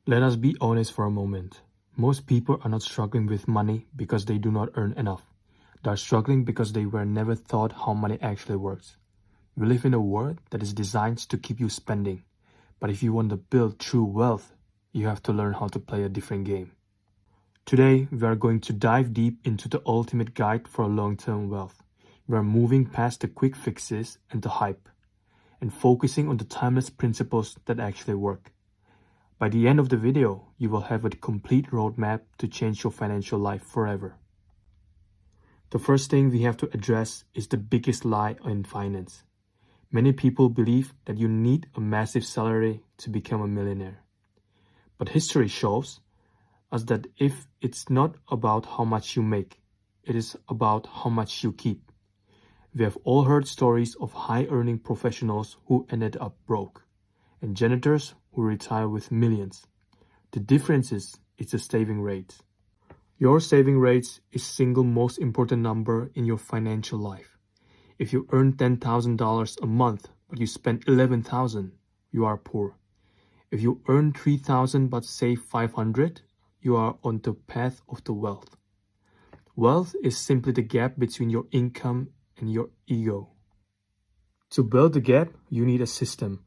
Let us be honest for a moment. Most people are not struggling with money because they do not earn enough. They are struggling because they were never taught how money actually works. We live in a world that is designed to keep you spending. But if you want to build true wealth, you have to learn how to play a different game. Today, we are going to dive deep into the ultimate guide for long-term wealth. We are moving past the quick fixes and the hype, and focusing on the timeless principles that actually work. By the end of the video, you will have a complete roadmap to change your financial life forever. The first thing we have to address is the biggest lie in finance. Many people believe that you need a massive salary to become a millionaire. But history shows us that if it's not about how much you make, it is about how much you keep. We have all heard stories of high-earning professionals who ended up broke, and janitors who retire with millions. The difference is the saving rate. Your saving rate is the single most important number in your financial life. If you earn $10,000 a month but you spend $11,000, you are poor. If you earn $3,000 but save $500, you are on the path of the wealth. Wealth is simply the gap between your income and your ego. To build the gap, you need a system.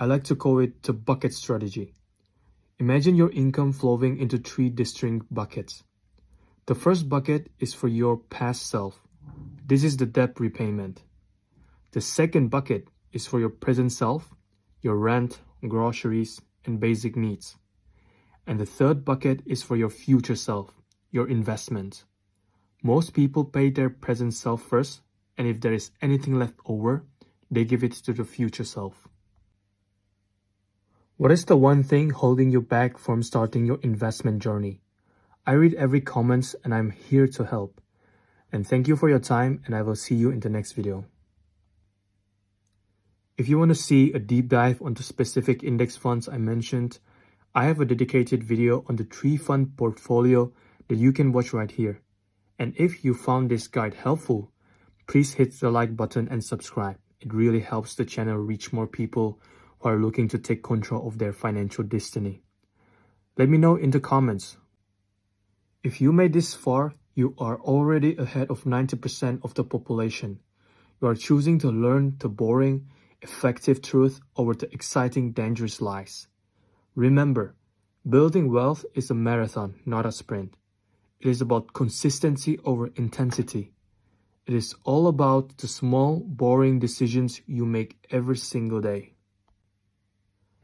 I like to call it the bucket strategy. Imagine your income flowing into 3 distinct buckets. The first bucket is for your past self. This is the debt repayment. The second bucket is for your present self, your rent, groceries, and basic needs. And the third bucket is for your future self, your investment. Most people pay their present self first, and if there is anything left over, they give it to the future self. What is the one thing holding you back from starting your investment journey? I read every comment and I'm here to help. And thank you for your time, and I will see you in the next video. If you want to see a deep dive on the specific index funds I mentioned, I have a dedicated video on the 3-fund portfolio that you can watch right here. And if you found this guide helpful, please hit the like button and subscribe. It really helps the channel reach more people who are looking to take control of their financial destiny. Let me know in the comments. If you made this far, you are already ahead of 90% of the population. You are choosing to learn the boring, effective truth over the exciting, dangerous lies. Remember, building wealth is a marathon, not a sprint. It is about consistency over intensity. It is all about the small, boring decisions you make every single day.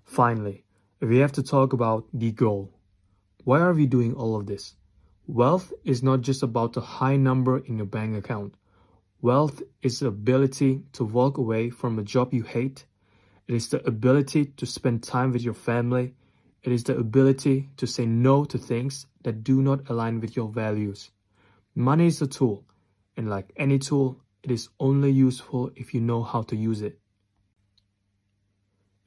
Finally, we have to talk about the goal. Why are we doing all of this? Wealth is not just about the high number in your bank account. Wealth is the ability to walk away from a job you hate. It is the ability to spend time with your family. It is the ability to say no to things that do not align with your values. Money is a tool, and like any tool, it is only useful if you know how to use it.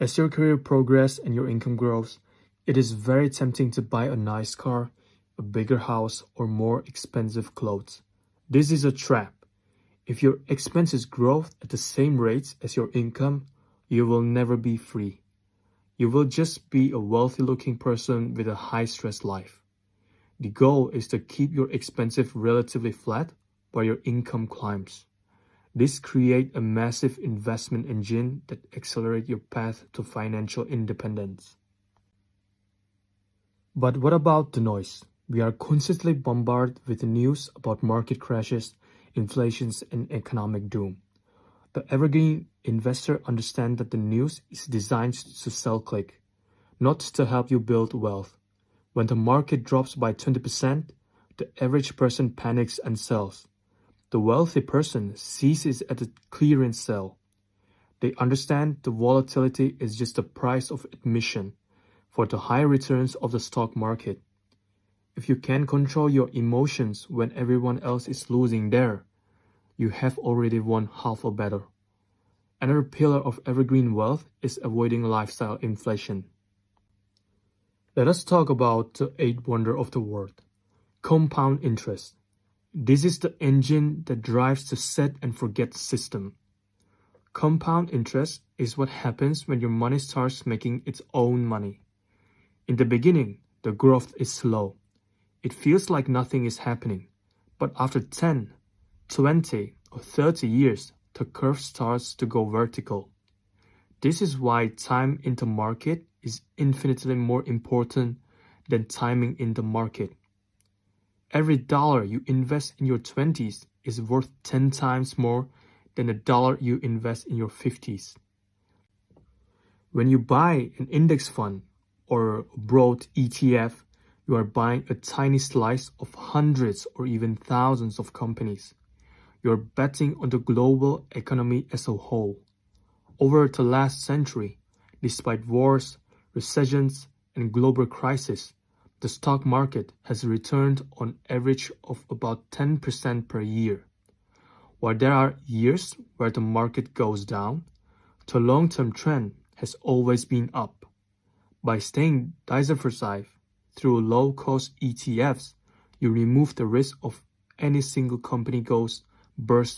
As your career progresses and your income grows, it is very tempting to buy a nice car, a bigger house, or more expensive clothes. This is a trap. If your expenses grow at the same rates as your income, you will never be free. You will just be a wealthy-looking person with a high-stress life. The goal is to keep your expenses relatively flat while your income climbs. This creates a massive investment engine that accelerates your path to financial independence. But what about the noise? We are constantly bombarded with the news about market crashes, inflations, and economic doom. The evergreen investor understands that the news is designed to sell click, not to help you build wealth. When the market drops by 20%, the average person panics and sells. The wealthy person sees it at a clearance sale. They understand the volatility is just the price of admission for the high returns of the stock market. If you can control your emotions when everyone else is losing there, you have already won half a battle. Another pillar of evergreen wealth is avoiding lifestyle inflation. Let us talk about the 8th wonder of the world, compound interest. This is the engine that drives the set and forget system. Compound interest is what happens when your money starts making its own money. In the beginning, the growth is slow. It feels like nothing is happening. But after 10, 20, or 30 years, the curve starts to go vertical. This is why time in the market is infinitely more important than timing in the market. Every dollar you invest in your 20s is worth 10 times more than the dollar you invest in your 50s. When you buy an index fund or a broad ETF, you are buying a tiny slice of hundreds or even thousands of companies. You are betting on the global economy as a whole. Over the last century, despite wars, recessions, and global crises, the stock market has returned on average of about 10% per year. While there are years where the market goes down, the long-term trend has always been up. By staying diversified through low-cost ETFs, you remove the risk of any single company goes burst